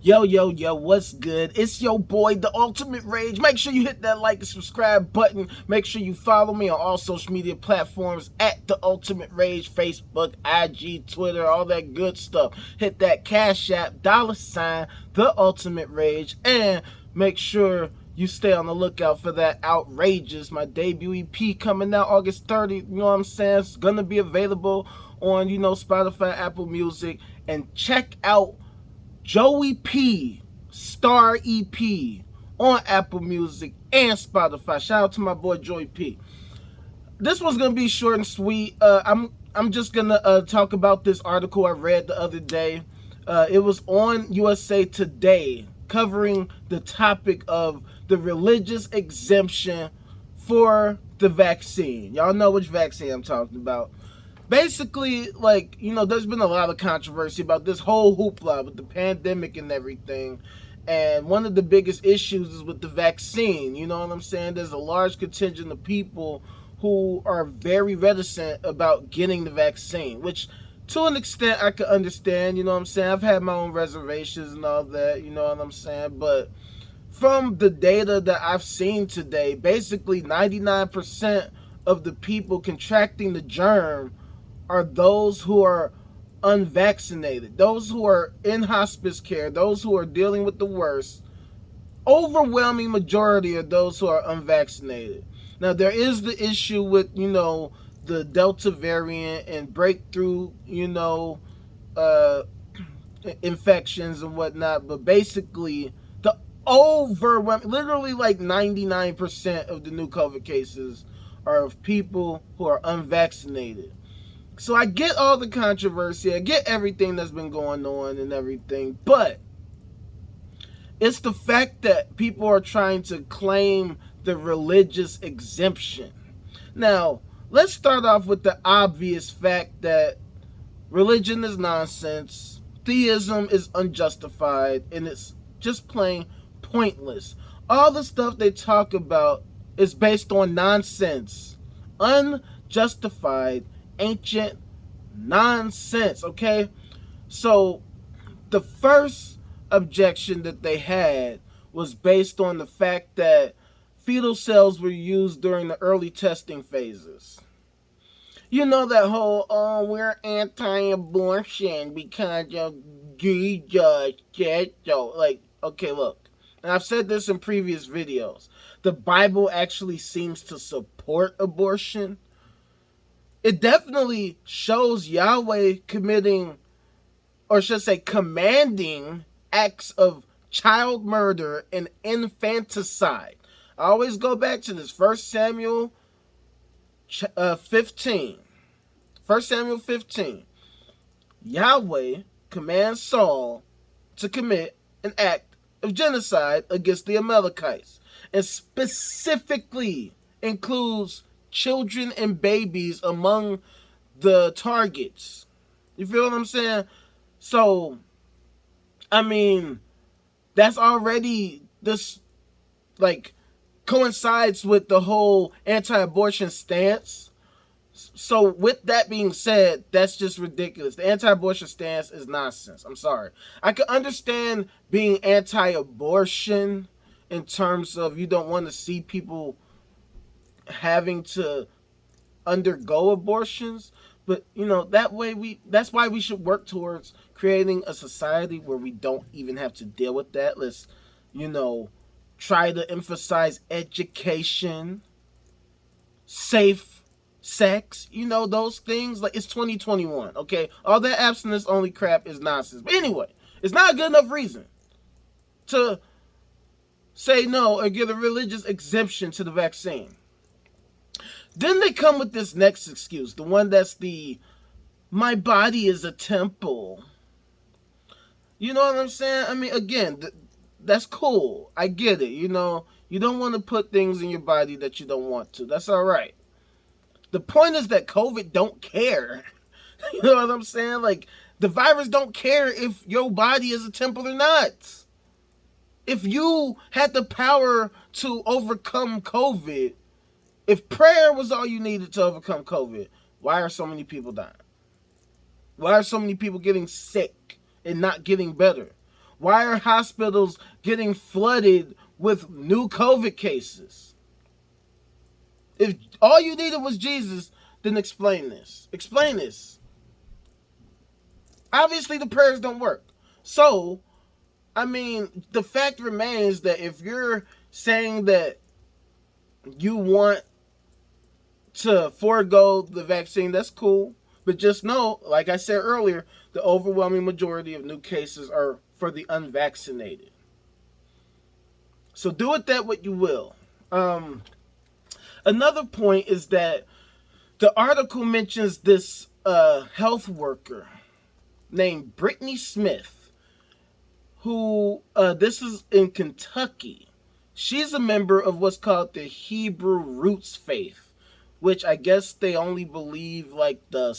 Yo, what's good? It's your boy, The Ultimate Rage. Make sure you hit that like and subscribe button. Make sure you follow me on all social media platforms at The Ultimate Rage, Facebook, IG, Twitter, all that good stuff. Hit that CashApp, $ The Ultimate Rage, and make sure you stay on the lookout for that Outrageous, my debut EP coming out August 30th. You know what I'm saying? It's gonna be available on, Spotify, Apple Music, and check out Joey P Star EP on Apple Music and Spotify. Shout out to my boy Joey P. This one's gonna be short and sweet. I'm just gonna talk about this article I read the other day. It was on USA Today, covering the topic of the religious exemption for the vaccine. Y'all know which vaccine I'm talking about. Basically, there's been a lot of controversy about this whole hoopla with the pandemic and everything. And one of the biggest issues is with the vaccine. You know what I'm saying? There's a large contingent of people who are very reticent about getting the vaccine, which to an extent I could understand. You know what I'm saying? I've had my own reservations and all that. You know what I'm saying? But from the data that I've seen today, basically 99% of the people contracting the germ are those who are unvaccinated, those who are in hospice care, those who are dealing with the worst. Overwhelming majority of those who are unvaccinated. Now, there is the issue with, the Delta variant and breakthrough, infections and whatnot, but basically the overwhelming, literally like 99% of the new COVID cases are of people who are unvaccinated. So I get all the controversy, I get everything that's been going on and everything, but it's the fact that people are trying to claim the religious exemption. Now, let's start off with the obvious fact that religion is nonsense, theism is unjustified, and it's just plain pointless. All the stuff they talk about is based on nonsense, unjustified, ancient nonsense, okay? So the first objection that they had was based on the fact that fetal cells were used during the early testing phases. You know that whole, we're anti-abortion because of Jesus said so. Like, okay, look, and I've said this in previous videos, the Bible actually seems to support abortion. It definitely shows Yahweh committing, or should I say commanding, acts of child murder and infanticide. I always go back to this 1 Samuel 15. 1 Samuel 15. Yahweh commands Saul to commit an act of genocide against the Amalekites, and specifically includes children and babies among the targets. You feel what I'm saying? So, I mean, that's already this, coincides with the whole anti-abortion stance. So with that being said, that's just ridiculous. The anti-abortion stance is nonsense. I'm sorry. I can understand being anti-abortion in terms of you don't want to see people having to undergo abortions, but that's why we should work towards creating a society where we don't even have to deal with that. Let's try to emphasize education, safe sex, those things. Like, it's 2021, okay? All that abstinence only crap is nonsense. But anyway, it's not a good enough reason to say no or give a religious exemption to the vaccine. Then they come with this next excuse, the one that's my body is a temple. You know what I'm saying? I mean, again, that's cool. I get it. You don't want to put things in your body that you don't want to. That's all right. The point is that COVID don't care. You know what I'm saying? Like, the virus don't care if your body is a temple or not. If you had the power to overcome COVID, if prayer was all you needed to overcome COVID, why are so many people dying? Why are so many people getting sick and not getting better? Why are hospitals getting flooded with new COVID cases? If all you needed was Jesus, then explain this. Explain this. Obviously, the prayers don't work. So, I mean, the fact remains that if you're saying that you want to forego the vaccine, that's cool. But just know, like I said earlier, the overwhelming majority of new cases are for the unvaccinated. So do with that what you will. Another point is that the article mentions this health worker named Brittany Smith, who, this is in Kentucky. She's a member of what's called the Hebrew Roots faith, which I guess they only believe like the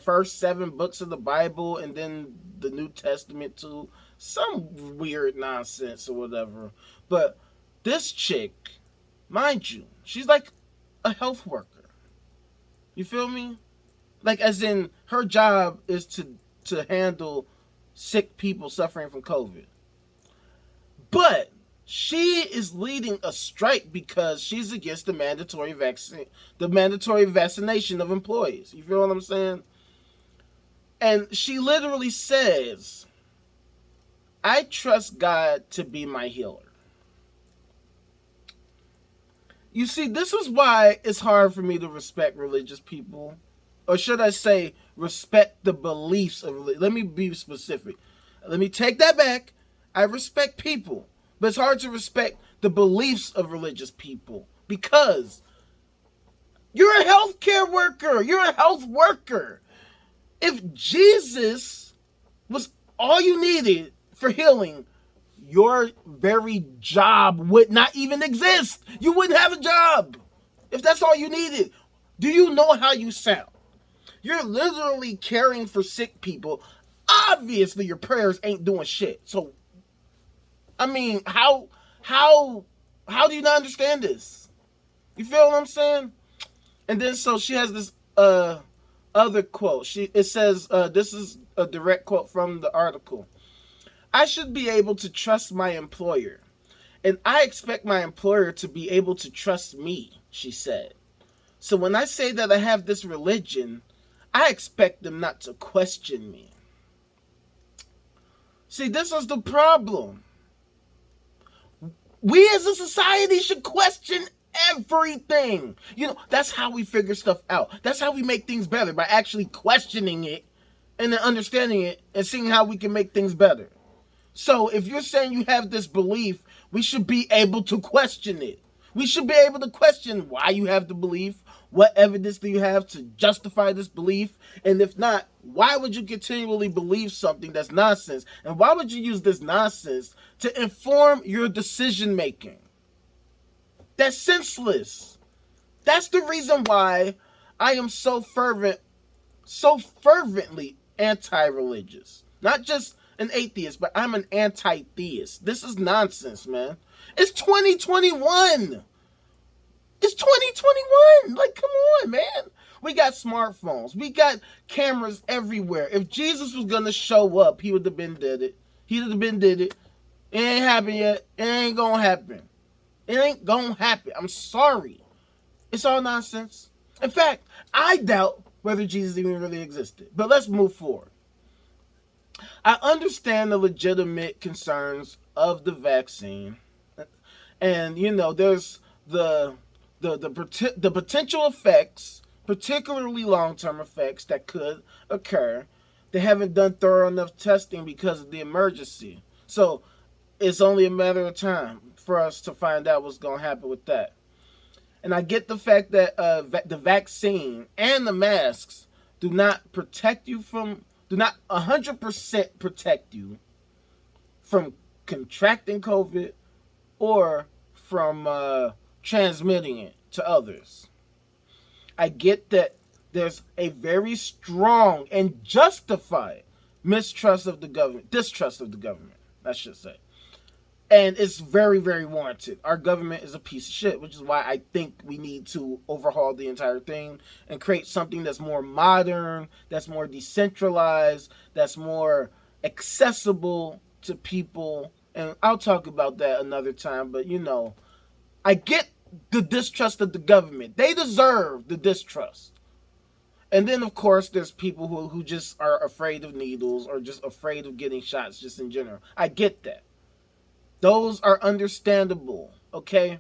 first 7 books of the Bible and then the New Testament too. Some weird nonsense or whatever. But this chick, mind you, she's like a health worker. You feel me? Like, as in, her job is to handle sick people suffering from COVID. But she is leading a strike because she's against the mandatory vaccination of employees. You feel what I'm saying? And she literally says, I trust God to be my healer. You see, this is why it's hard for me to respect religious people. Or should I say, respect the beliefs of religion. Let me be specific. Let me take that back. I respect people. But it's hard to respect the beliefs of religious people. Because you're a healthcare worker. You're a health worker. If Jesus was all you needed for healing, your very job would not even exist. You wouldn't have a job if that's all you needed. Do you know how you sound? You're literally caring for sick people. Obviously, your prayers ain't doing shit. So, I mean, how do you not understand this? You feel what I'm saying? And then so she has this other quote. It says, this is a direct quote from the article. I should be able to trust my employer, and I expect my employer to be able to trust me, she said. So when I say that I have this religion, I expect them not to question me. See, this is the problem. We as a society should question everything. You know, that's how we figure stuff out. That's how we make things better, by actually questioning it and then understanding it and seeing how we can make things better. So if you're saying you have this belief, we should be able to question it. We should be able to question why you have the belief, what evidence do you have to justify this belief, and if not, why would you continually believe something that's nonsense? And why would you use this nonsense to inform your decision making? That's senseless. That's the reason why I am so fervently anti-religious. Not just an atheist, but I'm an anti-theist. This is nonsense, man. It's 2021. It's 2021. Like, come on, man. We got smartphones. We got cameras everywhere. If Jesus was going to show up, he would have been did it. He would have been did it. It ain't happened yet. It ain't going to happen. It ain't going to happen. I'm sorry. It's all nonsense. In fact, I doubt whether Jesus even really existed. But let's move forward. I understand the legitimate concerns of the vaccine. And, you know, there's the potential effects, particularly long-term effects that could occur. They haven't done thorough enough testing because of the emergency. So it's only a matter of time for us to find out what's going to happen with that. And I get the fact that the vaccine and the masks do not 100% protect you from contracting COVID or from transmitting it to others. I get that there's a very strong and justified distrust of the government, I should say. And it's very, very warranted. Our government is a piece of shit, which is why I think we need to overhaul the entire thing and create something that's more modern, that's more decentralized, that's more accessible to people, and I'll talk about that another time, but I get the distrust of the government. They deserve the distrust. And then, of course, there's people who just are afraid of needles or just afraid of getting shots just in general. I get that. Those are understandable, okay?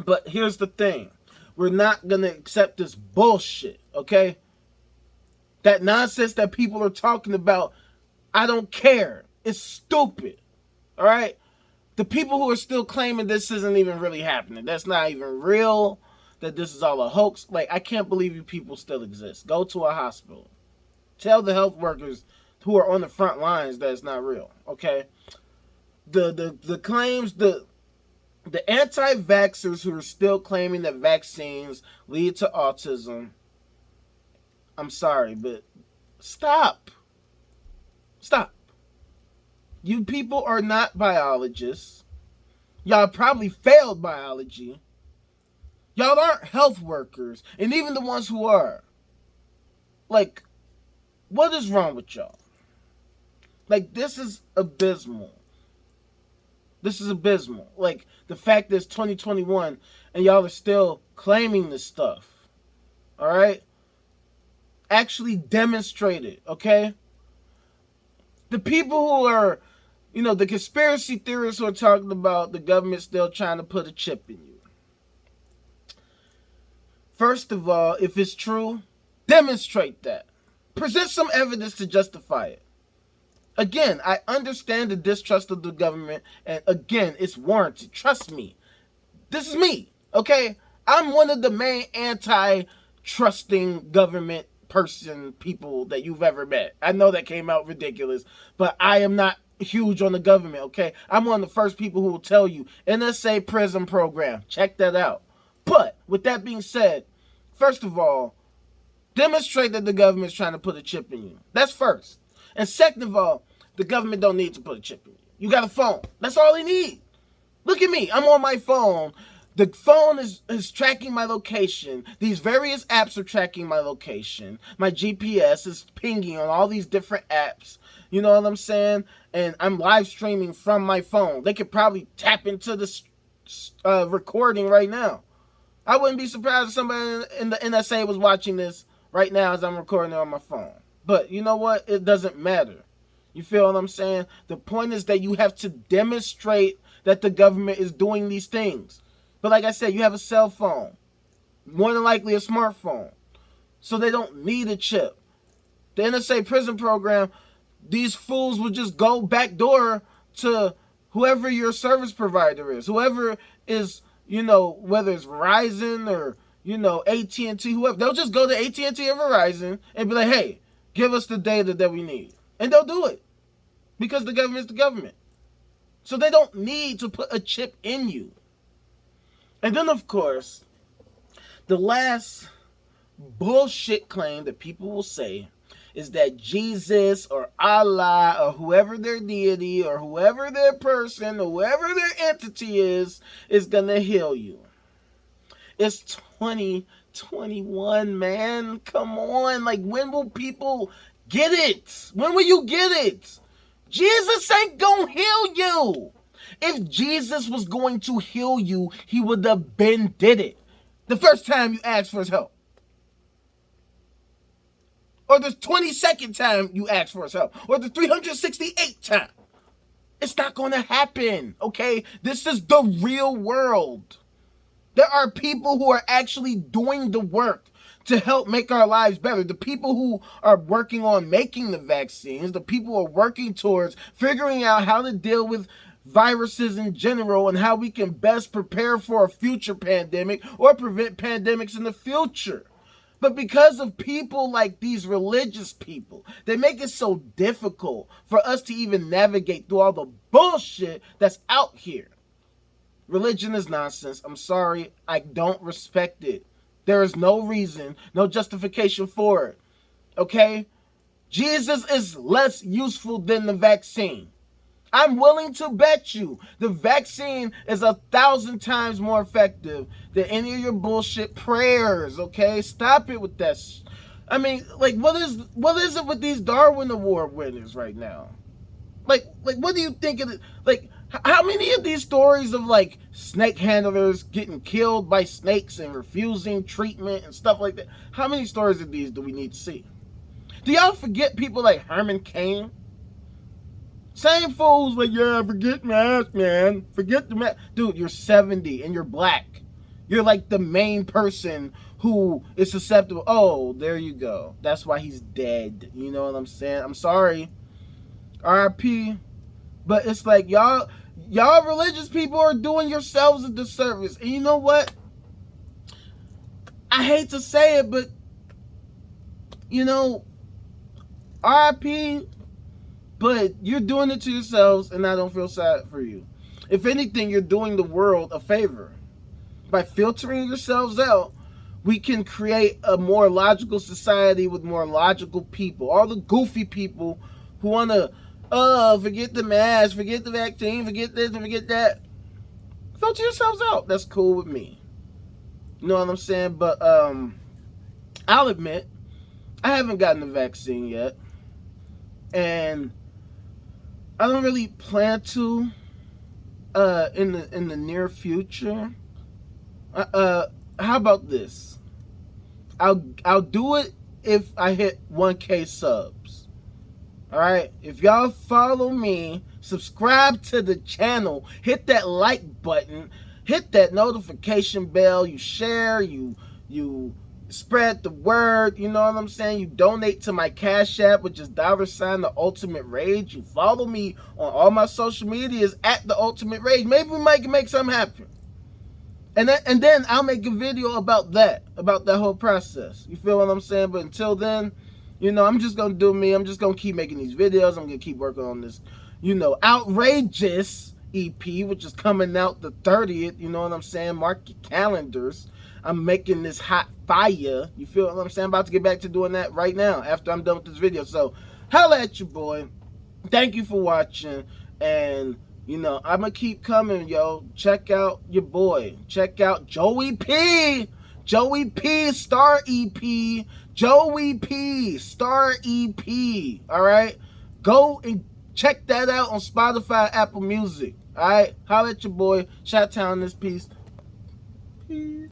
But here's the thing. We're not going to accept this bullshit, okay? That nonsense that people are talking about, I don't care. It's stupid, all right? The people who are still claiming this isn't even really happening, that's not even real, that this is all a hoax, like, I can't believe you people still exist. Go to a hospital. Tell the health workers who are on the front lines that it's not real, okay? The claims, the anti-vaxxers who are still claiming that vaccines lead to autism, I'm sorry, but stop. Stop. You people are not biologists. Y'all probably failed biology. Y'all aren't health workers, and even the ones who are. Like, what is wrong with y'all? Like, this is abysmal. This is abysmal. Like, the fact that it's 2021 and y'all are still claiming this stuff. Alright? Actually demonstrate it, okay? The people who are, the conspiracy theorists who are talking about the government still trying to put a chip in you. First of all, if it's true, demonstrate that. Present some evidence to justify it. Again, I understand the distrust of the government, and again, it's warranted. Trust me. This is me, okay? I'm one of the main anti-trusting government people that you've ever met. I know that came out ridiculous, but I am not huge on the government, okay? I'm one of the first people who will tell you, NSA prison program, check that out. But, with that being said, first of all, demonstrate that the government's trying to put a chip in you. That's first. And second of all, the government don't need to put a chip in you. You got a phone. That's all they need. Look at me. I'm on my phone. The phone is tracking my location. These various apps are tracking my location. My GPS is pinging on all these different apps. You know what I'm saying? And I'm live streaming from my phone. They could probably tap into this recording right now. I wouldn't be surprised if somebody in the NSA was watching this right now as I'm recording it on my phone. But you know what? It doesn't matter. You feel what I'm saying? The point is that you have to demonstrate that the government is doing these things. But like I said, you have a cell phone. More than likely a smartphone. So they don't need a chip. The NSA prison program, these fools will just go backdoor to whoever your service provider is. Whoever is, whether it's Verizon or, AT&T, whoever. They'll just go to AT&T or Verizon and be like, hey, give us the data that we need. And they'll do it. Because the government's the government. So they don't need to put a chip in you. And then, of course, the last bullshit claim that people will say is that Jesus or Allah or whoever their deity or whoever their person or whoever their entity is going to heal you. It's 2021, man. Come on. Like, when will people get it? When will you get it? Jesus ain't gonna heal you. If Jesus was going to heal you, he would have been did it the first time you asked for his help. Or the 22nd time you asked for his help. Or the 368th time. It's not going to happen, okay? This is the real world. There are people who are actually doing the work to help make our lives better. The people who are working on making the vaccines, the people who are working towards figuring out how to deal with viruses in general and how we can best prepare for a future pandemic or prevent pandemics in the future. But because of people like these religious people, they make it so difficult for us to even navigate through all the bullshit that's out here. Religion is nonsense. I'm sorry. I don't respect it. There is no reason, no justification for it. Okay? Jesus is less useful than the vaccine. I'm willing to bet you the vaccine is 1,000 times more effective than any of your bullshit prayers, okay? Stop it with that. I mean, like, what is it with these Darwin Award winners right now? Like what do you think of it? Like, how many of these stories of like snake handlers getting killed by snakes and refusing treatment and stuff like that? How many stories of these do we need to see? Do y'all forget people like Herman Cain? Same fools like, yeah, forget mask, man. Forget the mask. Dude, you're 70 and you're black. You're like the main person who is susceptible. Oh, there you go. That's why he's dead. You know what I'm saying? I'm sorry. RIP. But it's like y'all religious people are doing yourselves a disservice. And you know what? I hate to say it, but you know, RIP, but you're doing it to yourselves, and I don't feel sad for you. If anything, you're doing the world a favor. By filtering yourselves out, we can create a more logical society with more logical people. All the goofy people who want to, forget the mask, forget the vaccine, forget this and forget that. Filter yourselves out. That's cool with me. You know what I'm saying? But I'll admit, I haven't gotten the vaccine yet. And I don't really plan to in the near future. How about this? I'll do it if I hit 1K subs. All right, if y'all follow me, subscribe to the channel, hit that like button, hit that notification bell, you share, you spread the word, you know what I'm saying? You donate to my Cash App, which is $theultimaterage. You follow me on all my social medias at theultimaterage. Maybe we might make something happen. And then I'll make a video about that whole process. You feel what I'm saying? But until then, you know, I'm just going to do me. I'm just going to keep making these videos. I'm going to keep working on this, you know, outrageous EP, which is coming out the 30th. You know what I'm saying? Mark your calendars. I'm making this hot fire. You feel what I'm saying? I'm about to get back to doing that right now after I'm done with this video. So, holla at your boy. Thank you for watching. And, you know, I'm going to keep coming, yo. Check out your boy. Check out Joey P. Joey P. Star EP. Joey P. Star EP. All right? Go and check that out on Spotify, Apple Music. All right? Holla at your boy. Shout out this piece. Peace.